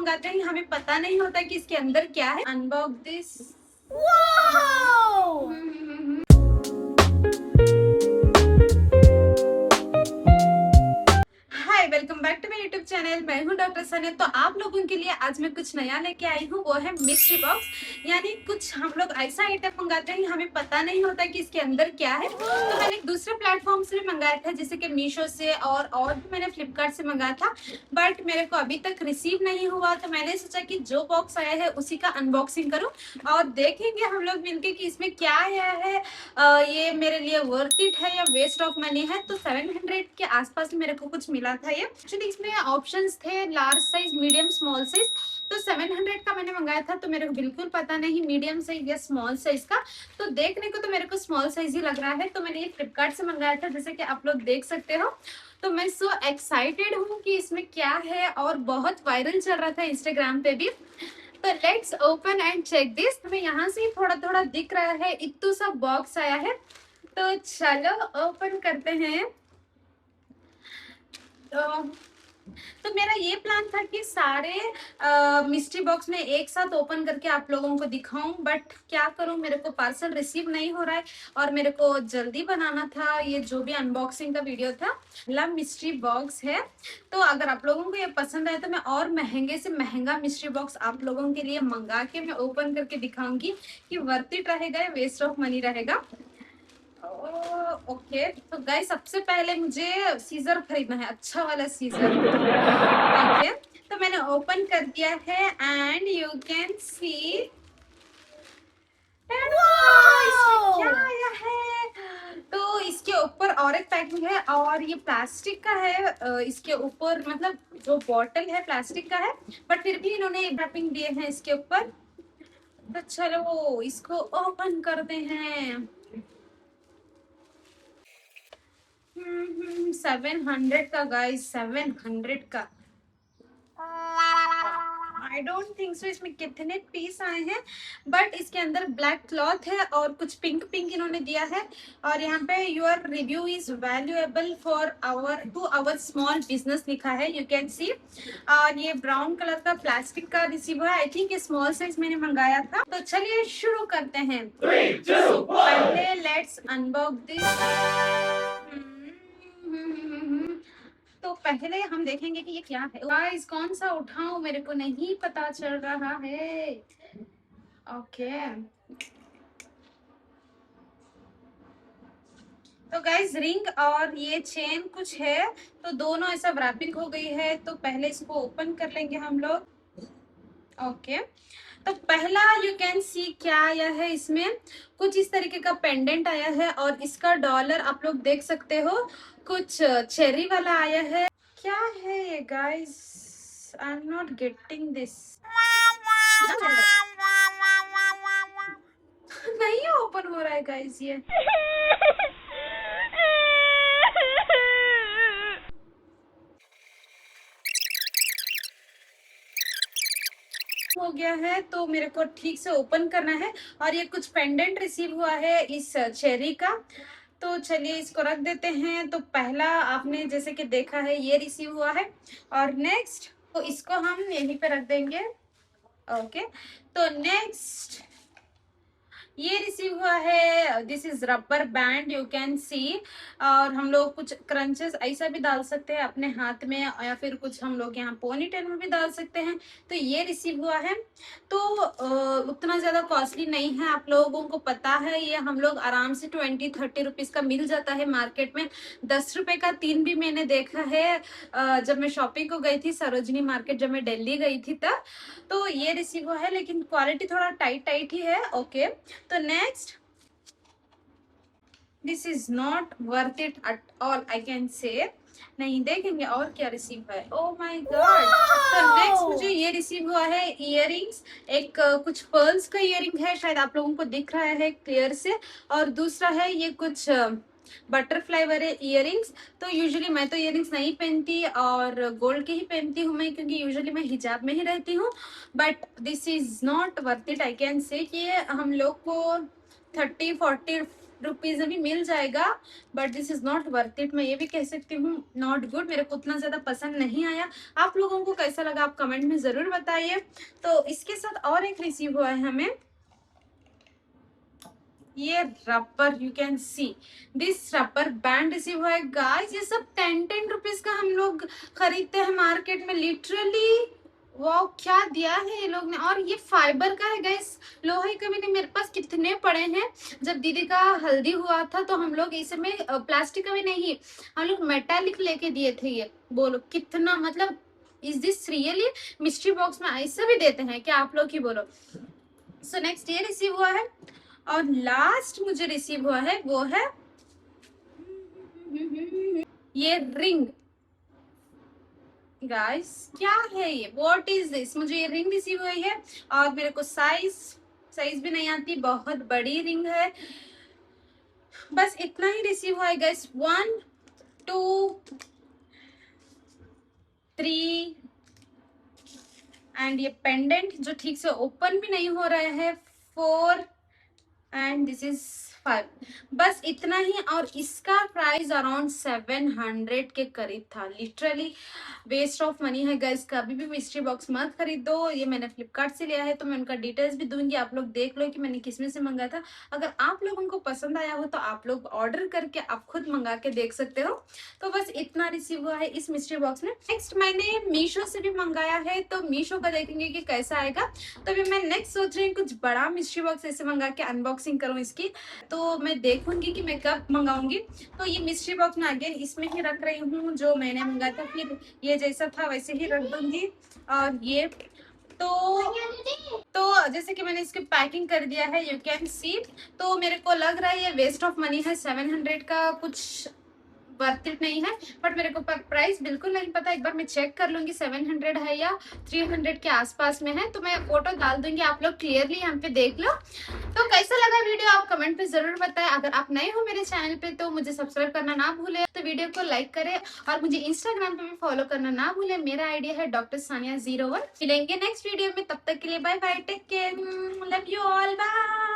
मंगाते हैं हमें पता नहीं होता कि इसके अंदर क्या है। Unbox this. Hi, welcome back to my YouTube channel. मैं हूं डॉक्टर सनिया। तो आप लोगों के लिए आज मैं कुछ नया लेके आई हूं, वो है मिस्ट्री बॉक्स। यानी कुछ हम लोग ऐसा आइटम मंगाते हैं हमें पता नहीं होता कि इसके अंदर क्या है। तो मैंने दूसरे प्लेटफॉर्म से भी मंगाया था, जैसे कि मीशो से और भी मैंने फ्लिपकार्ट से मंगाया था, बट मेरे को अभी तक रिसीव नहीं हुआ। तो मैंने सोचा कि जो बॉक्स आया है उसी का अनबॉक्सिंग करूं और देखेंगे हम लोग मिलके कि इसमें क्या आया है। ये मेरे लिए वर्थ इट है या वेस्ट ऑफ मनी है। तो 700 के आसपास मेरे को कुछ मिला था। ये एक्चुअली इसमें ऑप्शंस थे large size, medium, small size. तो 700 का मैंने मंगाया था, तो मेरे को बिल्कुल पता नहीं मीडियम साइज या स्मॉल साइज का। तो देखने को तो मेरे को स्मॉल साइज ही लग रहा है। तो मैंने ये फ्लिपकार्ट से मंगाया था, जैसे कि आप लोग देख सकते हो। तो मैं सो एक्साइटेड हूँ कि इसमें क्या है, और बहुत वायरल चल रहा था इंस्टाग्राम पे भी। तो let's open and check this. हमें यहाँ से थोड़ा थोड़ा दिख रहा है, इतना सा बॉक्स आया है। तो चलो ओपन करते हैं। तो मेरा ये प्लान था कि सारे मिस्ट्री बॉक्स में एक साथ ओपन करके आप लोगों को दिखाऊं, बट क्या करूं, मेरे को पार्सल रिसीव नहीं हो रहा है और मेरे को जल्दी बनाना था ये जो भी अनबॉक्सिंग का वीडियो था। पहला मिस्ट्री बॉक्स है। तो अगर आप लोगों को ये पसंद आए तो मैं और महंगे से महंगा मिस्ट्री बॉक्स आप लोगों के लिए मंगा के मैं ओपन करके दिखाऊंगी कि वर्थ इट रहेगा या वेस्ट ऑफ मनी रहेगा। ओके, तो गाइस सबसे पहले मुझे सीजर खरीदना है, अच्छा वाला सीजर। ओके, तो मैंने ओपन कर दिया है एंड यू कैन सी इसमें क्या आया है। तो इसके ऊपर और एक पैकिंग है और ये प्लास्टिक का है। इसके ऊपर मतलब जो बॉटल है प्लास्टिक का है, बट फिर भी इन्होंने एक रैपिंग दिए हैं इसके ऊपर। तो चलो इसको ओपन करते हैं। 700 का गाइस, 700 का। आई डोंट थिंक सो इसमें कितने पीस आए हैं, बट इसके अंदर ब्लैक क्लॉथ है और कुछ पिंक पिंक इन्होंने दिया है। और यहाँ पे your review is valuable for to our small business लिखा है, यू कैन सी। और ये ब्राउन कलर का प्लास्टिक का रिसीव है। आई थिंक ये स्मॉल साइज मैंने मंगाया था। तो चलिए शुरू करते हैं। 3, 2, 1। पहले लेट्स अनबॉक्स दिस। तो पहले हम देखेंगे कि ये क्या है। गाइस कौन सा उठाऊं, मेरे को नहीं पता चल रहा है। ओके, तो गाइस रिंग और ये चेन कुछ है, तो दोनों ऐसा रैपिंग हो गई है। तो पहले इसको ओपन कर लेंगे हम लोग। ओके, तो पहला यू कैन सी क्या आया है। इसमें कुछ इस तरीके का पेंडेंट आया है और इसका डॉलर आप लोग देख सकते हो। कुछ चेरी वाला आया है। क्या है ये guys, I am not getting this. नहीं ओपन हो रहा है गाइस ये। हो गया है, तो मेरे को ठीक से ओपन करना है। और ये कुछ पेंडेंट रिसीव हुआ है इस चेरी का। तो चलिए इसको रख देते हैं। तो पहला आपने जैसे कि देखा है ये रिसीव हुआ है, और नेक्स्ट तो इसको हम यहीं पे रख देंगे। ओके, तो नेक्स्ट ये रिसीव हुआ है, this is rubber band, you can see. और हम लोग कुछ क्रंचेस ऐसा भी डाल सकते हैं अपने हाथ में, या फिर कुछ हम लोग यहाँ पोनीटेल में भी डाल सकते हैं। तो ये रिसीव हुआ है। तो उतना ज्यादा कॉस्टली नहीं है, आप लोगों को पता है ये हम लोग आराम से 20-30 रुपीज का मिल जाता है मार्केट में। 10 रुपए का 3 भी मैंने देखा है जब मैं शॉपिंग को गई थी सरोजनी मार्केट, जब मैं दिल्ली गई थी तब। तो ये रिसीव हुआ है, लेकिन क्वालिटी थोड़ा टाइट टाइट ही है। ओके, तो next this is not worth it at all, I can say. नहीं, देखेंगे और क्या रिसीव है। Oh my God. तो नेक्स्ट मुझे ये रिसीव हुआ है इयररिंग्स। एक कुछ पर्ल्स का इयररिंग है, शायद आप लोगों को दिख रहा है क्लियर से। और दूसरा है ये कुछ बटरफ्लाई वाले इयररिंग्स। तो यूजुअली मैं तो इयररिंग्स नहीं पहनती और गोल्ड के ही पहनती हूँ मैं, क्योंकि यूजुअली मैं हिजाब में ही रहती हूँ। But this is not worth it, I can say. कि हम लोग को 30-40 रुपीज में भी मिल जाएगा, but this is not worth it. मैं ये भी कह सकती हूँ नॉट गुड, मेरे को उतना ज्यादा पसंद नहीं आया। आप लोगों को कैसा लगा आप कमेंट में जरूर बताइए। तो इसके साथ और एक रिसीव हुआ है हमें ये rubber, you can see this rubber band receive हुआ है गाइस। ये सब 10-10 रुपीज का हम लोग खरीदते हैं मार्केट में लिटरली। वाह क्या दिया है ये लोग ने। और ये फाइबर का है गाइस, लोहे का भी नहीं। मेरे पास कितने पड़े हैं, जब दीदी का हल्दी हुआ था तो हम लोग इसमें प्लास्टिक का भी नहीं, हम लोग मेटालिक लेके दिए थे। ये बोलो कितना, मतलब is this really mystery box में ऐसा भी देते हैं क्या, आप लोग ही बोलो। सो नेक्स्ट ये रिसीव हुआ है और लास्ट मुझे रिसीव हुआ है वो है ये रिंग। गाइस क्या है ये, व्हाट इज दिस। मुझे ये रिंग रिसीव हुई है और मेरे को साइज भी नहीं आती, बहुत बड़ी रिंग है। बस इतना ही रिसीव हुआ है गाइस। 1 2 3 एंड ये पेंडेंट जो ठीक से ओपन भी नहीं हो रहा है 4 एंड दिस इज 5। बस इतना ही। और इसका प्राइस अराउंड 700 के करीब था। लिटरली वेस्ट ऑफ मनी है गाइस। कभी भी मिस्ट्री बॉक्स मत खरीदो। ये मैंने फ्लिपकार्ट से लिया है, तो मैं उनका डिटेल्स भी दूंगी, आप लोग देख लो कि मैंने किसमें से मंगाया था। अगर आप लोगों को पसंद आया हो तो आप लोग ऑर्डर करके आप खुद मंगा के देख सकते हो। तो बस इतना रिसीव हुआ है इस मिस्ट्री बॉक्स में। नेक्स्ट मैंने मीशो से भी मंगाया है, तो मीशो का देखेंगे कि कैसा आएगा। तो अभी मैं नेक्स्ट सोच रही हूँ कुछ बड़ा मिस्ट्री बॉक्स ऐसे मंगा के अनबॉक्सिंग करूँ इसकी। तो मैं देखूंगी कि मैं कब मंगाऊंगी। तो ये मिस्ट्री बॉक्स में अगेन इसमें ही रख रही हूँ जो मैंने मंगाया था, फिर ये जैसा था वैसे ही रख दूंगी। और ये तो जैसे कि मैंने इसकी पैकिंग कर दिया है, यू कैन सी। तो मेरे को लग रहा है ये वेस्ट ऑफ मनी है। 700 का कुछ वर्थ इट नहीं है, बट मेरे को प्राइस बिल्कुल नहीं पता। एक बार मैं चेक कर लूंगी 700 है या 300 के आसपास में है। तो मैं फोटो डाल दूंगी, आप लोग क्लियरली यहाँ पे देख लो। तो कैसा लगा वीडियो आप कमेंट पे जरूर बताएं। अगर आप नए हो मेरे चैनल पे तो मुझे सब्सक्राइब करना ना भूले, तो वीडियो को लाइक करें और मुझे इंस्टाग्राम पे भी फॉलो करना ना भूले। मेरा आईडी है डॉक्टर सानिया 01। मिलेंगे नेक्स्ट वीडियो में, तब तक के लिए bye bye, take care, love you all, bye.